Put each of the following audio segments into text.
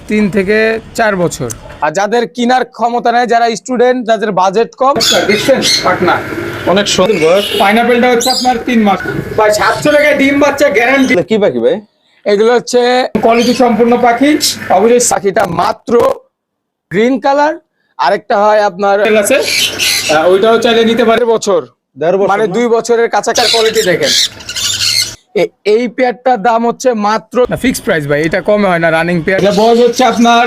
3 থেকে 4 বছর। আর যাদের কেনার ক্ষমতা নেই, যারা স্টুডেন্ট, যাদের বাজেট কম, দেখছেন পাটনা অনেক সুন্দর বয়স। পাইনাপেলটা হচ্ছে আপনার 3 মাস ভাই, 700 টাকায় ডিম বাচ্চা গ্যারান্টি। কি পাখি ভাই? এগুলো হচ্ছে কোয়ালিটি সম্পূর্ণ পাখি। অবশ্যই পাখিটা মাত্র গ্রিন কালার, আরেকটা হয় আপনার আছে, ওইটাও চাইলে নিতে পারে। বছর 1.5 বছর মানে 2 বছরের কাছাকাছি কোয়ালিটি দেখেন। এই পেয়ারটার দাম হচ্ছে মাত্র ফিক্সড প্রাইস ভাই, এটা কমে হয় না। রানিং পেয়ার, এটা বয়স হচ্ছে আপনার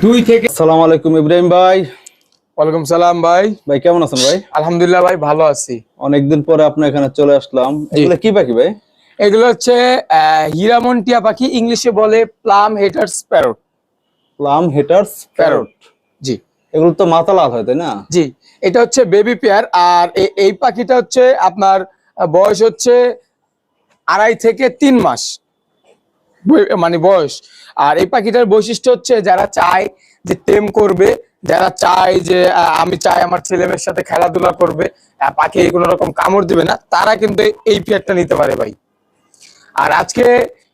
2 থেকে। আসসালামু আলাইকুম ইব্রাহিম ভাই। ওয়ালাইকুম সালাম ভাই। ভাই কেমন আছেন ভাই? আলহামদুলিল্লাহ ভাই, ভালো আছি। অনেকদিন পরে আপনি এখানে চলে আসলাম। এগুলো কি পাখি ভাই? এগুলো হচ্ছে হীরামন টিয়া পাখি, ইংলিশে বলে প্লাম হেটার্স প্যারট। প্লাম হেটার্স প্যারট, জি। এগুলো তো মাথা লাল হয় তাই না? জি, এটা হচ্ছে বেবি পেয়ার। আর এই পাখিটা হচ্ছে আপনার বয়স হচ্ছে 2.5 থেকে 3 মাস মানে বয়স। আর এই পাখিটার বৈশিষ্ট্য হচ্ছে, যারা চায় যে টেম করবে, যারা চায় যে আমি চাই আমার ছেলেমেয়ের সাথে খেলাধুলা করবে, পাখি কোনো রকম কামড় দিবে না, তারা কিন্তু এই পেয়ারটা নিতে পারে ভাই। আর আজকে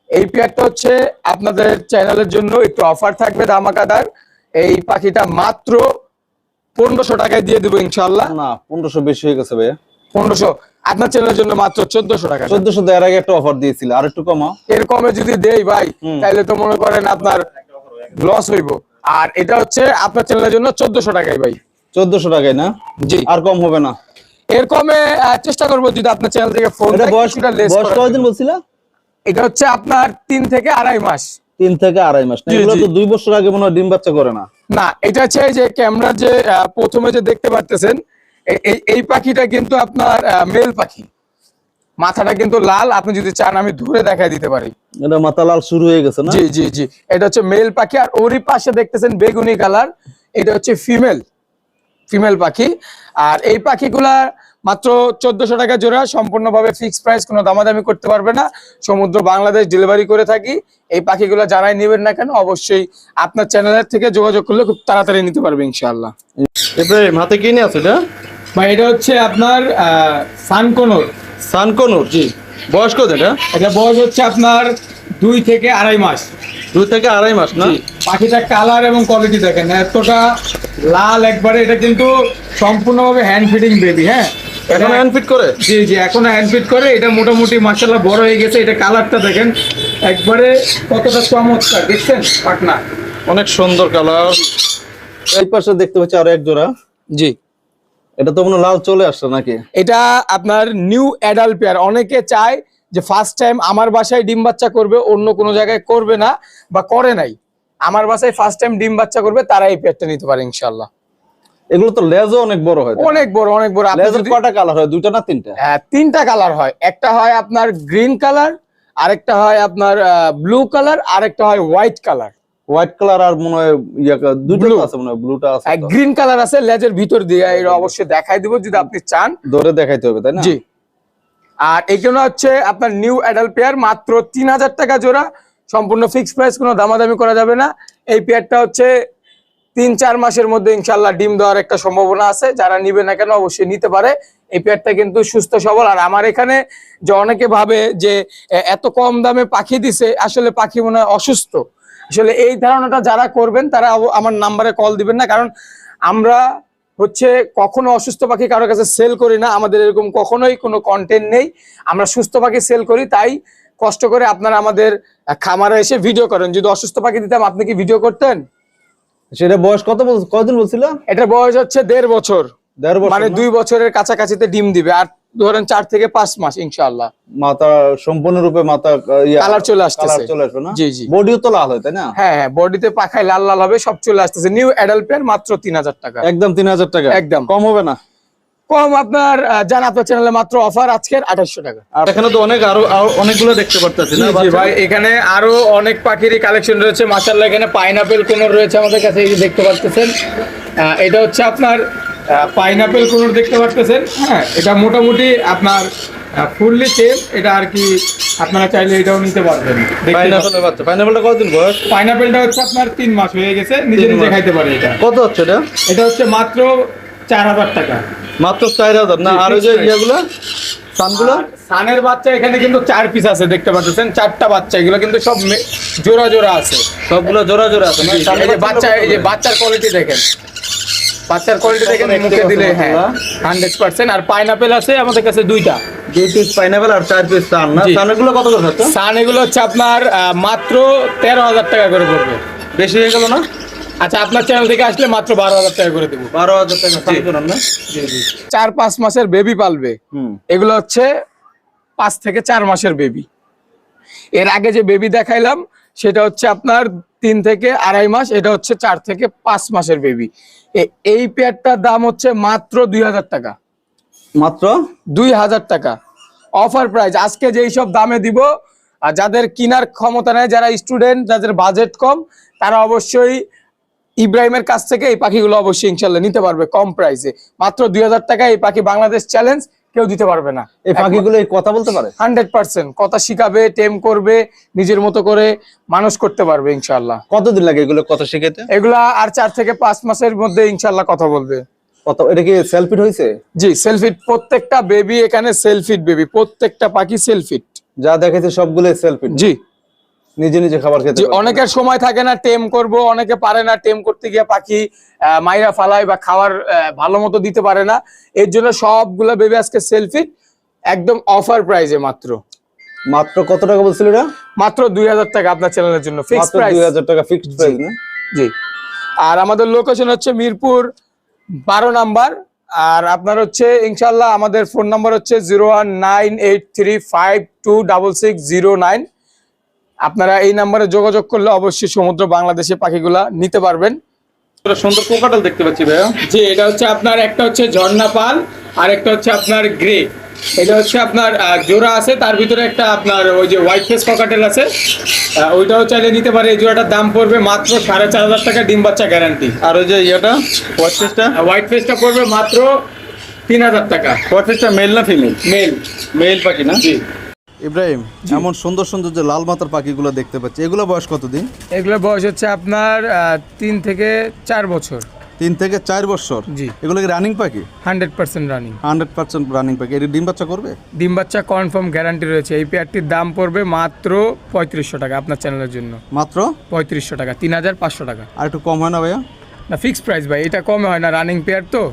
এই পেয়ারটা হচ্ছে আপনাদের চ্যানেলের জন্য একটু অফার থাকবে ধামাকাদার। এই পাখিটা মাত্র 1500 টাকায় দিয়ে দেবো ইনশাল্লাহ। না 1500 বেশি হয়ে গেছে ভাই। 1500 আপনার চ্যানেলের জন্য মাত্র 1400 টাকা। 1400 দেওয়ার আগে একটা অফার দিয়েছিল, আর একটু কমাও। এর কমে যদি দেই ভাই, তাহলে তো মনে করেন আপনার লস হইব। আর এটা হচ্ছে আপনার চ্যানেলের জন্য 1400 টাকায় ভাই। 1400 টাকায় না? জি, আর কম হবে না? এর কমে চেষ্টা করবো যদি আপনার চ্যানেল থেকে ফোন। এটা বয়স কতদিন বলছিলা? এটা হচ্ছে আপনার 3 থেকে 2.5 মাস। 3 থেকে 2.5 মাস না? এগুলো তো 2 বছর আগে মনে হয় ডিম বাচ্চা করে না? না, এটা হচ্ছে যে ক্যামেরা যে প্রথমে যে দেখতে পাচ্ছেন, এই পাখিটা কিন্তু আপনার মেল পাখি। মাথাটা কিন্তু লাল, আপনি যদি চান আমি ধরে দেখাই দিতে পারি। এটা মাথা লাল শুরু হয়ে গেছে না? জি জি জি, এটা হচ্ছে মেল পাখি। আর ওরই পাশে দেখতেছেন বেগুনি কালার, এটা হচ্ছে ফিমেল পাখি। আর এই পাখিগুলা মাত্র 1400 টাকা জোড়া, সম্পূর্ণভাবে ফিক্সড প্রাইস, কোনো দামাদামি করতে পারবে না। সমুদ্র বাংলাদেশ ডেলিভারি করে থাকি। এই পাখিগুলো যারাই নেবেন না কেন, অবশ্যই আপনার চ্যানেলের থেকে যোগাযোগ করলে খুব তাড়াতাড়ি নিতে পারবে ইনশাআল্লাহ। ইব্রাহিম হাতে কি নিয়ে আছে এটা? ভাই এটা হচ্ছে আপনার সানকনুর। জি। বয়স কত এটা? এটা বয়স হচ্ছে আপনার 2 থেকে 2.5 মাস। 2 থেকে 2.5 মাস না? পাখিটা কালার এবং কোয়ালিটি দেখেন, এতটা লাল একবারে। এটা কিন্তু সম্পূর্ণভাবে হ্যান্ড ফিডিং বেবি। হ্যাঁ, এখন হ্যান্ড ফিট করে? জি জি, এখনো হ্যান্ড ফিট করে। এটা মোটামুটি মাশাআল্লাহ বড় হয়ে গেছে। এটা কালারটা দেখেন একবারে কতটা চমৎকার, দেখছেন পাটনা। অনেক সুন্দর কালার। এই পাশে দেখতে পাচ্ছি আরো এক জোড়া। জি, এটা তো মনে লাল চলে আসছে নাকি? এটা আপনার নিউ অ্যাডাল্ট পেয়ার। অনেকে চায় যে ফার্স্ট টাইম আমার বাসায় ডিম বাচ্চা করবে, অন্য কোনো জায়গায় করবে না বা করে নাই, আমার বাসায় ফার্স্ট টাইম ডিম বাচ্চা করবে, তারা এই পেয়ারটা নিতে পারে ইনশাআল্লাহ। এগুলো তো লেজও অনেক বড় হয়। অনেক বড়, অনেক বড়। লেজের কয়টা কালার হয়? 2টা না 3টা? হ্যাঁ, 3টা কালার হয়। একটা হয় আপনার গ্রিন কালার, আরেকটা হয় আপনার ব্লু কালার, আরেকটা হয় হোয়াইট কালার। হোয়াইট কালার আর মনে হয় দুটো আছে, মনে হয় ব্লুটা আছে। গ্রিন কালার আছে লেজের ভিতর দিয়ে, এটা অবশ্যই দেখাই দিব যদি আপনি চান। ধরে দেখাইতে হবে তাই না? জি। আর এইখানে হচ্ছে আপনার নিউ অ্যাডাল্ট পেয়ার, মাত্র 3000 টাকা জোড়া, সম্পূর্ণ ফিক্সড প্রাইস, কোনো দামাদামি করা যাবে না। এই পেয়ারটা হচ্ছে 3-4 মাসের মধ্যে ইনশাল্লাহ ডিম দেওয়ার একটা সম্ভাবনা আছে। যারা নিবে না কেন অবশ্যই নিতে পারে। এই পেয়ারটা কিন্তু সুস্থ সবল। আর আমার এখানে যে অনেকে ভাবে যে এত কম দামে পাখি দিছে, আসলে পাখি মনে হয় অসুস্থ। আসলে এই ধারণাটা যারা করবেন তারা আমার নাম্বারে কল দিবেন না, কারণ আমরা হচ্ছে কখনো অসুস্থ পাখি কারোর কাছে সেল করি না। আমাদের এরকম কখনোই কোনো কন্টেন্ট নেই, আমরা সুস্থ পাখি সেল করি। তাই কষ্ট করে আপনারা আমাদের খামারে এসে ভিডিও করেন। যদি অসুস্থ পাখি দিতাম, আপনি কি ভিডিও করতেন? সেটা বয়স কতদিন বলছিল? এটার বয়স হচ্ছে 1.5 বছর। 1.5 বছর মানে 2 বছরের কাছাকাছিতে ডিম দিবে। আর ধরেন 4 থেকে 5 মাস ইনশাআল্লাহ মাথা সম্পূর্ণরূপে মাথা কালার চলে আসতেছে। চলে আসবে না? জি জি, বডিও তো লাল হয় তাই না? হ্যাঁ হ্যাঁ, বডিতে পাখায় লাল লাল হবে, সব চলে আসতেছে। নিউ অ্যাডাল্ট পেয়ার, মাত্র 3000 টাকা। একদম 3000 টাকা? একদম কম হবে না? কম আপনার জান, আপনার চ্যানেলে মাত্র অফার আজকের 2800 টাকা। আর এখানে তো আরো অনেকগুলো দেখতে পারতেছি না ভাই? এখানে আরো অনেক পাখিরই কালেকশন রয়েছে মাশাআল্লাহ। এখানে পাইনাপেল কোনর রয়েছে আমাদের কাছে, এই যে দেখতে পাচ্ছেন। এটা হচ্ছে আপনার পাইনাপেল কোনর দেখতে পাচ্ছেন। হ্যাঁ, এটা মোটামুটি আপনার ফুললি টেম। এটা আর কি আপনারা চাইলে এটাও নিতে পারবেন। পাইনাপেলের বাচ্চা। পাইনাপেলটা কতদিন বয়স? পাইনাপেলটা হচ্ছে আপনার 3 মাস হয়ে গেছে, নিজে নিজে খাইতে পারে। এটা কত হচ্ছে এটা? এটা হচ্ছে মাত্র 4000 টাকা। মাত্র 4000 না? আর ওই যে ইয়াগুলো সানগুলো সানের বাচ্চা এখানে কিন্তু 4 পিস আছে, দেখতে পাচ্ছেন 4টা বাচ্চা, এগুলো কিন্তু সব জোড়া জোড়া আছে, সবগুলো জোড়া জোড়া আছে না? এই যে বাচ্চা, এই যে বাচ্চার কোয়ালিটি দেখেন, বাচ্চার কোয়ালিটি দেখেন, মুখে দিলে হ্যাঁ 100%। আর পাইনাপেল আছে আমাদের কাছে 2টা, 2 পিস পাইনাপেল আর 4 পিস সান না? জি। সানগুলো কত করে হচ্ছে? সান এগুলো হচ্ছে আপনার মাত্র 13,000 টাকা করে পড়বে। বেশি হয়ে গেল না? আচ্ছা, আপনার চ্যানেল থেকে আসলে মাত্র 12,000 টাকা করে দেবো। 12,000 টাকা সান করেন না? 4-5 মাসের বেবি পালবে, এগুলো হচ্ছে 5 থেকে 4 মাসের বেবি। এর আগে যে বেবি দেখাইলাম সেটা হচ্ছে আপনার 3 থেকে 2.5 মাস, এটা হচ্ছে 4 থেকে 5 মাসের বেবি। এই পেয়ারটার দাম হচ্ছে মাত্র 2,000 টাকা, মাত্র 2,000 টাকা অফার প্রাইস। আজকে যেই সব দামে দিব, আর যাদের কেনার ক্ষমতা নেই, যারা স্টুডেন্ট, যাদের বাজেট কম, তারা অবশ্যই ইব্রাহিমের কাছ থেকে এই পাখিগুলো অবশ্যই ইনশাল্লাহ নিতে পারবে কম প্রাইসে। মাত্র 2,000 টাকা এই পাখি, বাংলাদেশ চ্যালেঞ্জ, কেউ দিতে পারবে না। এই পাখিগুলো এই কথা বলতে পারে? 100% কথা শিখাবে, টেম করবে, নিজের মতো করে মানুষ করতে পারবে ইনশাল্লাহ। কতদিন লাগে এগুলো কথা শিখাতে? এগুলা আর 4 থেকে 5 মাসের মধ্যে ইনশাল্লাহ কথা বলবে। কত এটা কি সেলফিট হইছে? জি, সেলফিট, প্রত্যেকটা বেবি এখানে সেলফিট বেবি, প্রত্যেকটা পাখি সেলফিট। যা দেখাইছে সবগুলো সেলফিট? জি, নিজে নিজে খাবার খেতে জি। পারে? অনেকের সময় থাকে না টেম করব, অনেকে পারে না টেম করতে গিয়ে পাখি মাইরা ফালায় বা খাবার ভালো মতো দিতে পারে না, এর জন্য সবগুলা বেবি আজকে সেলফিট, একদম অফার প্রাইসে মাত্র। মাত্র কত টাকা বলছিল এটা? মাত্র 2,000 টাকা আপনার চ্যানেলের জন্য ফিক্সড মাত্র প্রাইস। 2,000 টাকা ফিক্সড প্রাইস না? জি। আর আমাদের লোকেশন হচ্ছে মিরপুর 12 নাম্বার। আর আপনার হচ্ছে ইনশাল্লাহ আমাদের ফোন নাম্বার হচ্ছে 01983526609। আপনারা এই নাম্বারে যোগাযোগ করলে অবশ্যই সমুদ্র বাংলাদেশে পাখিগুলা নিতে পারবেন। সুন্দর কোকাটেল দেখতে পাচ্ছি ভাইয়া। জি, এটা হচ্ছে আপনার, একটা হচ্ছে ঝর্ণা পাল আর একটা হচ্ছে আপনার গ্রে। এটা হচ্ছে আপনার জোড়া আছে, তার ভিতরে একটা আপনার ওই যে হোয়াইট ফেস ককাটেল আছে, ওইটাও চাইলে নিতে পারে। এই জোড়াটার দাম পড়বে মাত্র 4,500 টাকা, ডিম বাচ্চা গ্যারান্টি। আর ওই যে ইয়েটা হোয়াইট ফেসটা? হোয়াইট ফেসটা পড়বে মাত্র 3,000 টাকা। হোয়াইট ফেসটা মেল না ফিমেল? মেল। মেল পাখি না? জি। ইব্রাহিম, এমন সুন্দর সুন্দর যে লাল মাথার পাখিগুলো দেখতে পাচ্ছি, এগুলো বয়স কতদিন? এগুলোর বয়স হচ্ছে আপনার 3 থেকে 4 বছর। 3 থেকে 4 বছর? জি। এগুলো কি রানিং পাখি? 100% রানিং। 100% রানিং পাখি। এর ডিম বাচ্চা করবে? ডিম বাচ্চা কনফার্ম গ্যারান্টি রয়েছে। এই পেয়ারটির দাম পড়বে মাত্র 3,500 টাকা আপনার চ্যানেলের জন্য। মাত্র 3,500 টাকা, 3,500 টাকা। আর একটু কম হয় না ভাইয়া? না, ফিক্সড প্রাইস ভাই, এটা কমে হয় না, রানিং পেয়ার তো।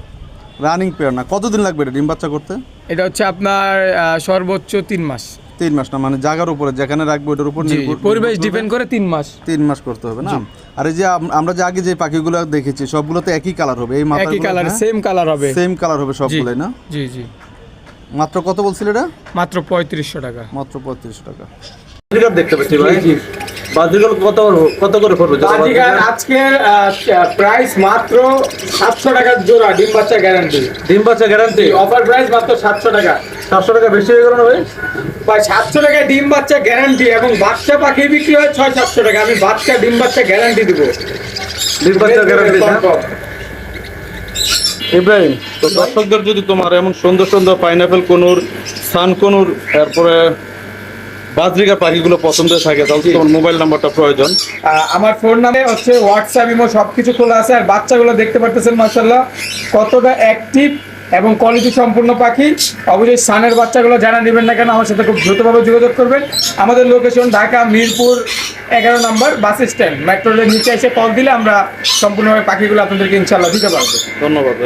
রানিং পেয়ার না, কতদিন লাগবে এটা ডিম বাচ্চা করতে? এটা হচ্ছে আপনার সর্বোচ্চ 3 মাস। 3 মাস না, মানে জায়গার উপরে যেখানে রাখবো ওটার উপর জি, পরিবেশ ডিপেন্ড করে 3 মাস। 3 মাস করতে হবে না? আর এই যে আমরা যে আগে যে পাখিগুলো দেখেছি সবগুলো তো একই কালার হবে? এই মাথাগুলো একই কালার, সেম কালার হবে। সেম কালার হবে সবগুলোই না? জি জি। মাত্র কত বলছিল এটা? মাত্র 3,500 টাকা। মাত্র 3,500 টাকা। বাজিগার দেখতে পাচ্ছি ভাই। বাজিগার কত করে পড়বে? বাজিগার আজকের প্রাইস মাত্র 700 টাকা জোড়া, ডিম বাচ্চা গ্যারান্টি। ডিম বাচ্চা গ্যারান্টি? অফার প্রাইস মাত্র 700 টাকা। 700 টাকা বেশি হয়ে গেল না ভাই? ভাই 700 টাকায় ডিম বাচ্চা গ্যারান্টি, এবং বাচ্চা পাখি বিক্রি হয় 600-700 টাকা। আমি বাচ্চা ডিম বাচ্চা গ্যারান্টি দিব। ডিম বাচ্চা গ্যারান্টি না? ইব্রাহিম, তো দর্শকদের যদি তোমার এমন সুন্দর সুন্দর পাইনাপেল কোনুর, সান কোনুর, তারপরে বাজরিকা পাখিগুলো পছন্দ থাকে, তাহলে তোমার মোবাইল নাম্বারটা প্রয়োজন। আমার ফোন নামে হচ্ছে হোয়াটসঅ্যাপ, ইমো সবকিছু খোলা আছে। আর বাচ্চাগুলো দেখতে পারতেছেন মাশাআল্লাহ কতটা অ্যাক্টিভ এবং কোয়ালিটি সম্পূর্ণ পাখি। অবশ্যই সানের বাচ্চাগুলো যারা নেবেন না কেন আমার সাথে খুব দ্রুতভাবে যোগাযোগ করবেন। আমাদের লোকেশন ঢাকা মিরপুর 11 নম্বর বাস স্ট্যান্ড, মেট্রো রেলের নিচে এসে কল দিলে আমরা সম্পূর্ণভাবে পাখিগুলো আপনাদেরকে ইনশাআল্লাহ দিতে পারবো। ধন্যবাদ।